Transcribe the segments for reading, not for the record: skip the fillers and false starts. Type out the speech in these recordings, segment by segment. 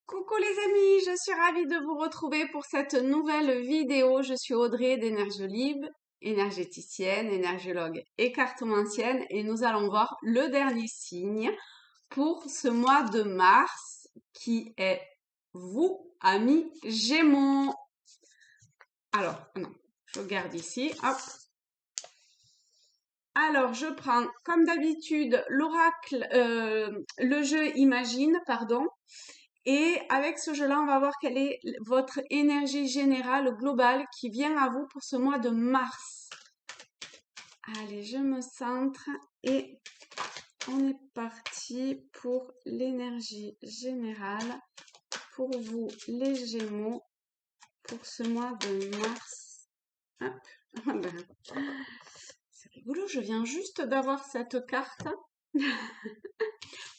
Coucou les amis, je suis ravie de vous retrouver pour cette nouvelle vidéo. Je suis Audrey d'Énergiolib, énergéticienne, énergiologue et cartomancienne et nous allons voir le dernier signe pour ce mois de mars qui est vous, amis Gémeaux. Alors, non, je regarde ici, hop. Alors, je prends comme d'habitude l'oracle, le jeu Imagine, pardon. Et avec ce jeu-là, on va voir quelle est votre énergie générale, globale, qui vient à vous pour ce mois de mars. Allez, je me centre et on est parti pour l'énergie générale pour vous, les Gémeaux, pour ce mois de mars. Hop. C'est rigolo, je viens juste d'avoir cette carte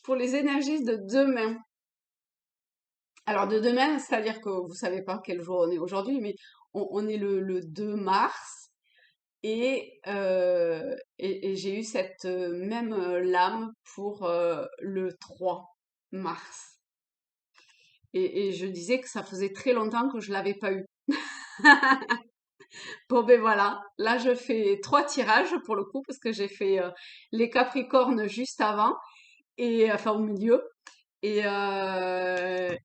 pour les énergies de demain. Alors de demain, c'est-à-dire que vous savez pas quel jour on est aujourd'hui, mais on est le 2 mars et j'ai eu cette même lame pour le 3 mars. Et je disais que ça faisait très longtemps que je l'avais pas eu. Bon ben voilà, là je fais 3 tirages pour le coup parce que j'ai fait les Capricornes juste avant et enfin au milieu. Et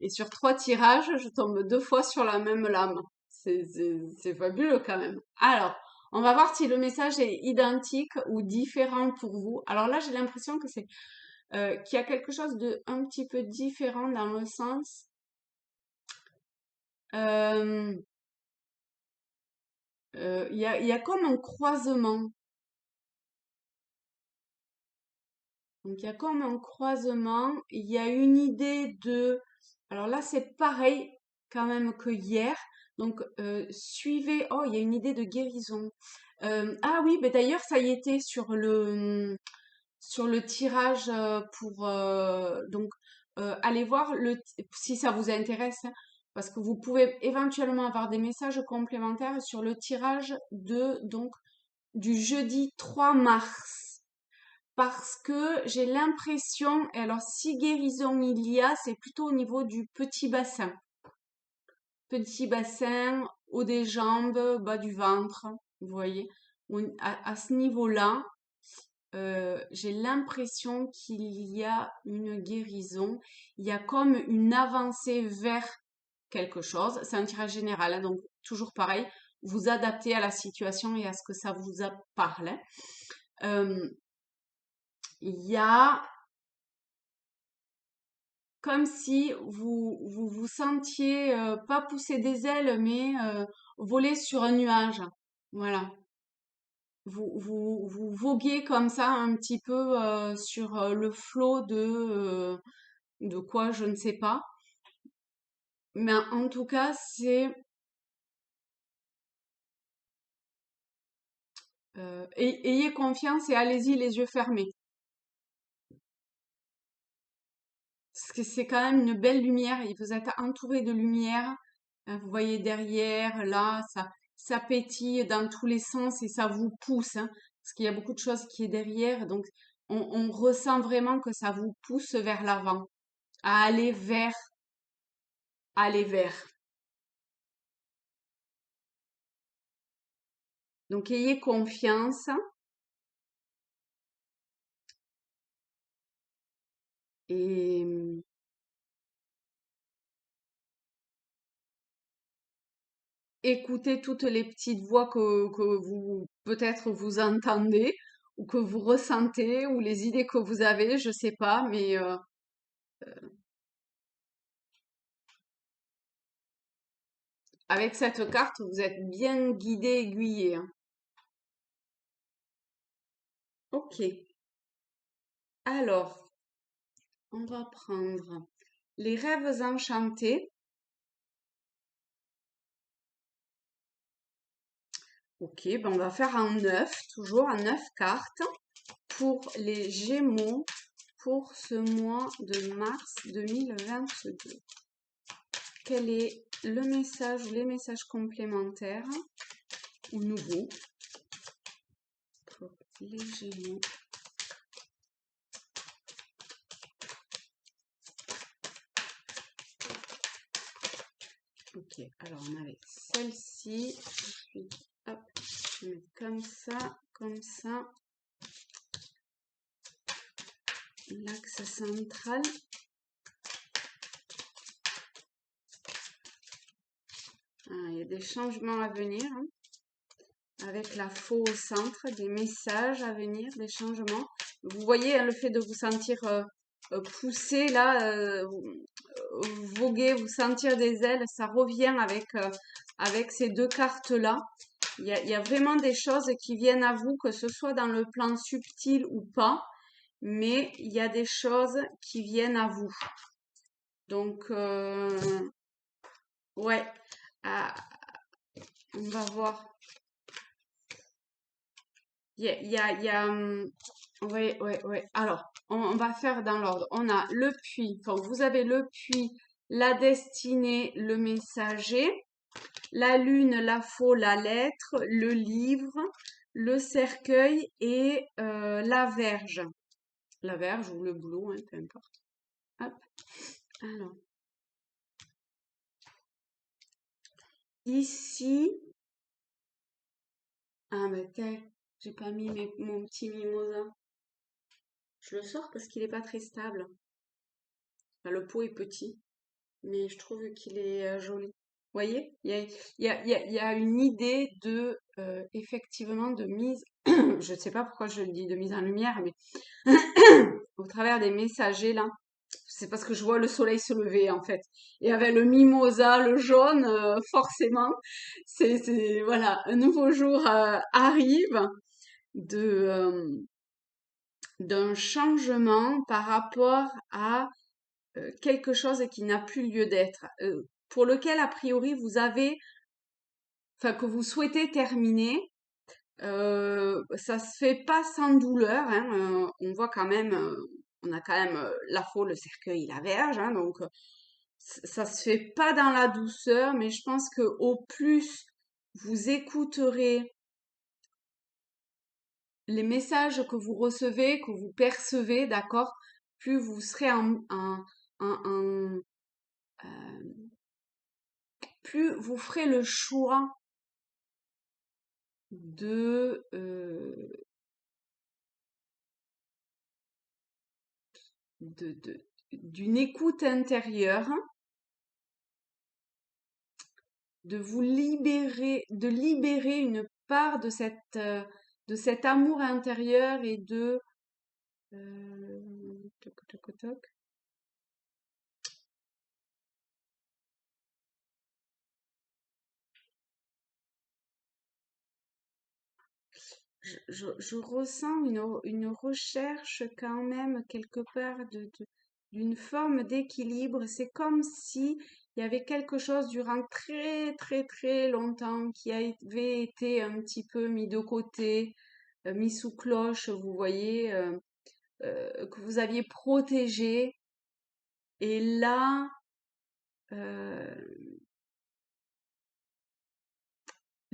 sur 3 tirages, je tombe 2 fois sur la même lame. C'est fabuleux quand même. Alors, on va voir si le message est identique ou différent pour vous. Alors là, j'ai l'impression que c'est qu'il y a quelque chose de un petit peu différent dans le sens. euh, il y a comme un croisement. Donc il y a comme un croisement. Il y a une idée de. Alors là, c'est pareil quand même que hier. Donc suivez. Oh, il y a une idée de guérison. Ah oui, mais d'ailleurs, ça y était sur le tirage pour. Donc allez voir si ça vous intéresse, hein, parce que vous pouvez éventuellement avoir des messages complémentaires sur le tirage de donc du jeudi 3 mars. Parce que j'ai l'impression, et alors si guérison il y a, c'est plutôt au niveau du petit bassin. Petit bassin, haut des jambes, bas du ventre, vous voyez. À ce niveau-là, j'ai l'impression qu'il y a une guérison. Il y a comme une avancée vers quelque chose. C'est un tirage général, hein, donc toujours pareil. Vous adaptez à la situation et à ce que ça vous parle. Il y a comme si vous sentiez pas pousser des ailes, mais voler sur un nuage. Voilà. Vous voguez comme ça un petit peu sur le flot de quoi, je ne sais pas. Mais en tout cas, c'est ayez confiance et allez-y les yeux fermés. Parce que c'est quand même une belle lumière et vous êtes entouré de lumière. Vous voyez derrière, là, ça pétille dans tous les sens et ça vous pousse, hein, parce qu'il y a beaucoup de choses qui est derrière. Donc, on ressent vraiment que ça vous pousse vers l'avant, à aller vers. Donc, ayez confiance et écoutez toutes les petites voix que vous, peut-être vous entendez ou que vous ressentez ou les idées que vous avez, je sais pas, mais avec cette carte, vous êtes bien guidé, aiguillé, hein. Ok. Alors, on va prendre les rêves enchantés. Ok, ben on va faire un 9, toujours un 9 cartes pour les Gémeaux pour ce mois de mars 2022. Quel est le message ou les messages complémentaires ou nouveaux pour les Gémeaux? Ok, alors on avait celle-ci. Puis, hop, je mets comme ça, comme ça. L'axe central. Ah, il y a des changements à venir, hein, avec la faux au centre, des messages à venir, des changements. Vous voyez, hein, le fait de vous sentir poussé là, voguer, vous sentir des ailes, ça revient avec ces deux cartes-là. Il y a vraiment des choses qui viennent à vous, que ce soit dans le plan subtil ou pas, mais il y a des choses qui viennent à vous. Donc, ouais, ah, on va voir. Ouais, ouais, ouais. Alors, on va faire dans l'ordre. On a le puits. Enfin, vous avez le puits, la destinée, le messager, la lune, la faux, la lettre, le livre, le cercueil et la verge. La verge ou le boulot, hein, peu importe. Hop. Alors, ici. Ah, mais tiens, j'ai pas mis mon petit mimosa. Je le sors parce qu'il est pas très stable. Enfin, le pot est petit, mais je trouve qu'il est joli. Vous voyez, il y a une idée de, effectivement, de mise, je ne sais pas pourquoi je le dis de mise en lumière, mais au travers des messagers là, c'est parce que je vois le soleil se lever en fait. Et avec le mimosa, le jaune, forcément, voilà, un nouveau jour arrive de, d'un changement par rapport à quelque chose qui n'a plus lieu d'être, pour lequel a priori vous avez, enfin que vous souhaitez terminer. Ça se fait pas sans douleur, hein, on voit quand même, on a quand même la faux, le cercueil, la verge, hein, donc ça se fait pas dans la douceur, mais je pense que au plus vous écouterez les messages que vous recevez, que vous percevez, d'accord, plus vous serez euh, plus vous ferez le choix de, d'une écoute intérieure, de vous libérer, de libérer une part de cet amour intérieur et de, toc, toc, toc. Je ressens une recherche quand même quelque part d'une forme d'équilibre. C'est comme si il y avait quelque chose durant très très très longtemps qui avait été un petit peu mis de côté, mis sous cloche, vous voyez, que vous aviez protégé. Et là,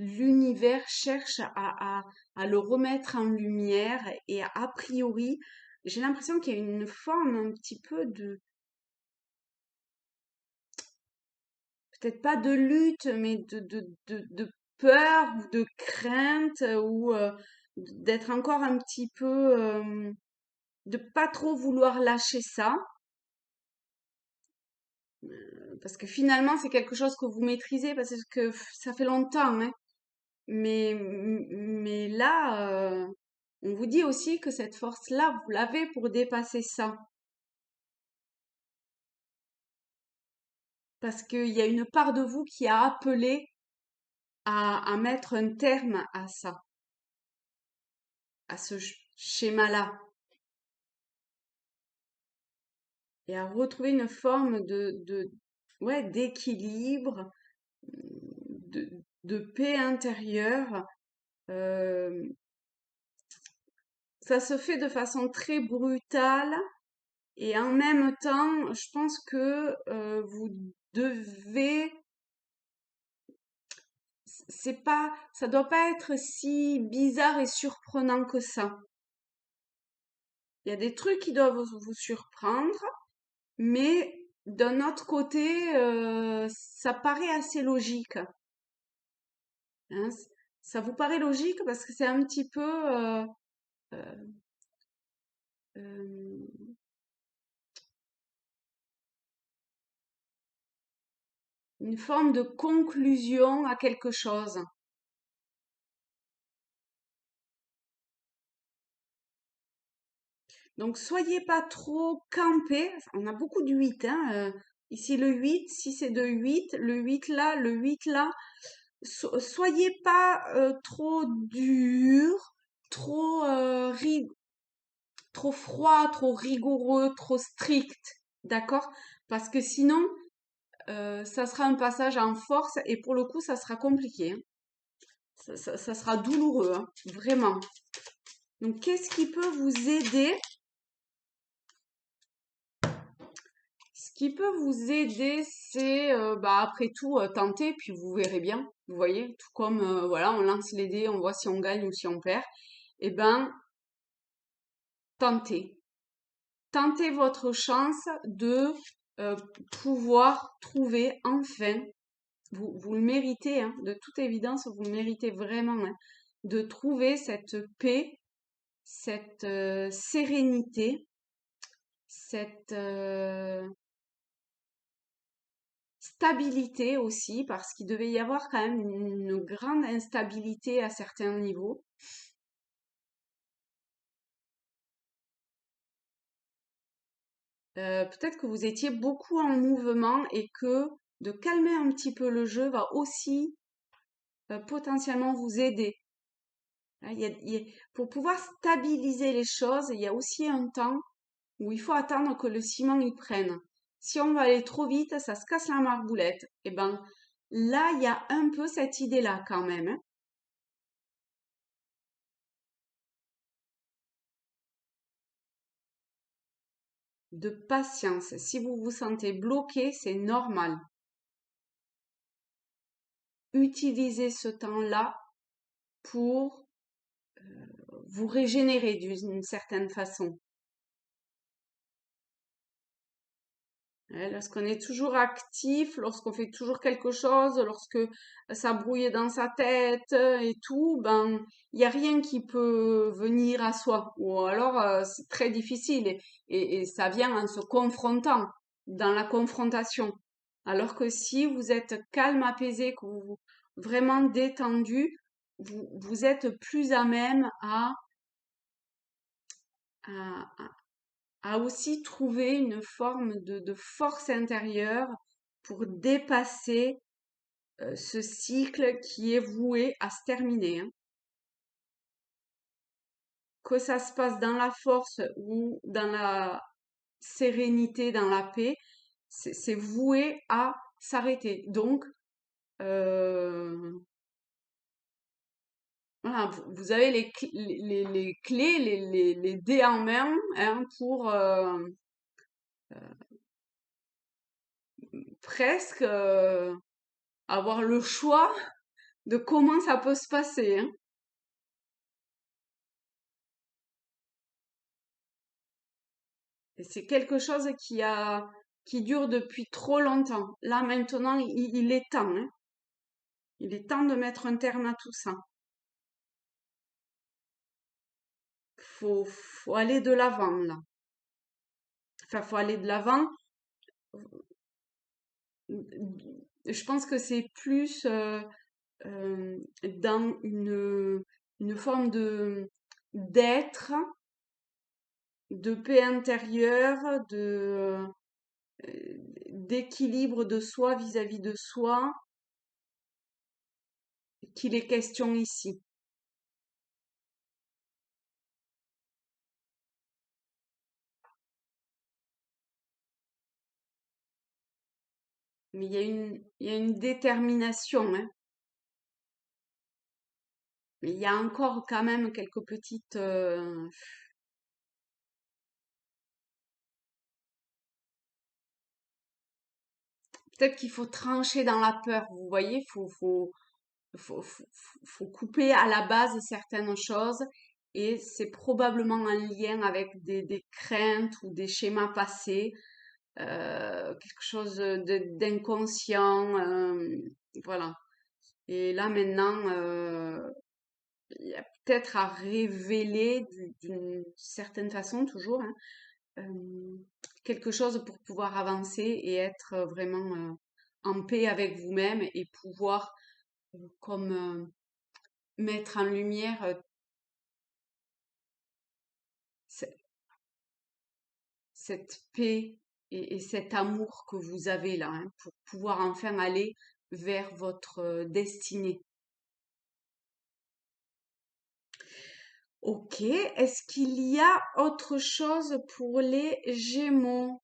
l'univers cherche à le remettre en lumière et a priori, j'ai l'impression qu'il y a une forme un petit peu de, peut-être pas de lutte, mais de peur ou de crainte ou d'être encore un petit peu, de pas trop vouloir lâcher ça. Parce que finalement, c'est quelque chose que vous maîtrisez parce que ça fait longtemps, hein. Mais là, on vous dit aussi que cette force-là, vous l'avez pour dépasser ça. Parce qu'il y a une part de vous qui a appelé à mettre un terme à ça, à ce schéma-là, et à retrouver une forme ouais, d'équilibre, de paix intérieure. Euh, Ça se fait de façon très brutale. Et en même temps, je pense que vous devez, c'est pas, ça doit pas être si bizarre et surprenant que ça. Il y a des trucs qui doivent vous surprendre, mais d'un autre côté, ça paraît assez logique, hein. Ça vous paraît logique parce que c'est un petit peu euh, euh, une forme de conclusion à quelque chose. Donc, soyez pas trop campés. On a beaucoup de 8, hein. Ici, le 8, si c'est de 8, le 8 là, le 8 là. Soyez pas trop dur, trop, trop froid, trop rigoureux, trop strict. D'accord? Parce que sinon, ça sera un passage en force et pour le coup, ça sera compliqué, hein. Ça sera douloureux, hein, vraiment. Donc, qu'est-ce qui peut vous aider? Ce qui peut vous aider, c'est, bah, après tout, tenter, puis vous verrez bien. Vous voyez, tout comme, voilà, on lance les dés, on voit si on gagne ou si on perd. Eh ben, tentez. Tentez votre chance de euh, pouvoir trouver enfin, vous le méritez, hein, de toute évidence, vous le méritez vraiment, hein, de trouver cette paix, cette sérénité, cette stabilité aussi, parce qu'il devait y avoir quand même une grande instabilité à certains niveaux. Peut-être que vous étiez beaucoup en mouvement et que de calmer un petit peu le jeu va aussi potentiellement vous aider. Hein. Pour pouvoir stabiliser les choses, il y a aussi un temps où il faut attendre que le ciment y prenne. Si on va aller trop vite, ça se casse la marboulette. Et ben là, il y a un peu cette idée-là quand même, hein, de patience. Si vous vous sentez bloqué, c'est normal. Utilisez ce temps-là pour vous régénérer d'une certaine façon. Ouais, lorsqu'on est toujours actif, lorsqu'on fait toujours quelque chose, lorsque ça brouille dans sa tête et tout, ben il y a rien qui peut venir à soi. Ou alors c'est très difficile et ça vient en se confrontant, dans la confrontation. Alors que si vous êtes calme, apaisé, que vous vraiment détendu, vous êtes plus à même à, à aussi trouver une forme de force intérieure pour dépasser ce cycle qui est voué à se terminer, hein. Que ça se passe dans la force ou dans la sérénité, dans la paix, c'est voué à s'arrêter. Donc, euh, voilà, vous avez les clés, les dés en main, hein, pour presque avoir le choix de comment ça peut se passer, hein. Et c'est quelque chose qui dure depuis trop longtemps. Là, maintenant, il est temps, hein. Il est temps de mettre un terme à tout ça. Faut aller de l'avant, là. Enfin, faut aller de l'avant. Je pense que c'est plus dans une forme d'être, de paix intérieure, d'équilibre de soi vis-à-vis de soi, qu'il est question ici. Mais il y a une détermination, hein. Mais il y a encore quand même quelques petites... peut-être qu'il faut trancher dans la peur, vous voyez, faut couper à la base certaines choses et c'est probablement un lien avec des craintes ou des schémas passés. quelque chose d'inconscient, voilà. Et là maintenant, il y a peut-être à révéler d'une certaine façon, toujours, hein, quelque chose pour pouvoir avancer et être vraiment en paix avec vous-même et pouvoir comme mettre en lumière ce- cette paix et cet amour que vous avez là, hein, pour pouvoir enfin aller vers votre destinée. Ok, est-ce qu'il y a autre chose pour les Gémeaux?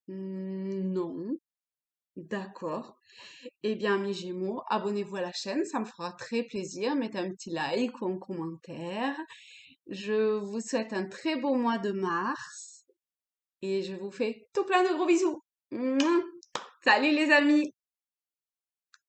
Non, d'accord. Eh bien, mes Gémeaux, abonnez-vous à la chaîne, ça me fera très plaisir. Mettez un petit like ou un commentaire. Je vous souhaite un très beau mois de mars et je vous fais tout plein de gros bisous. Mouah. Salut les amis!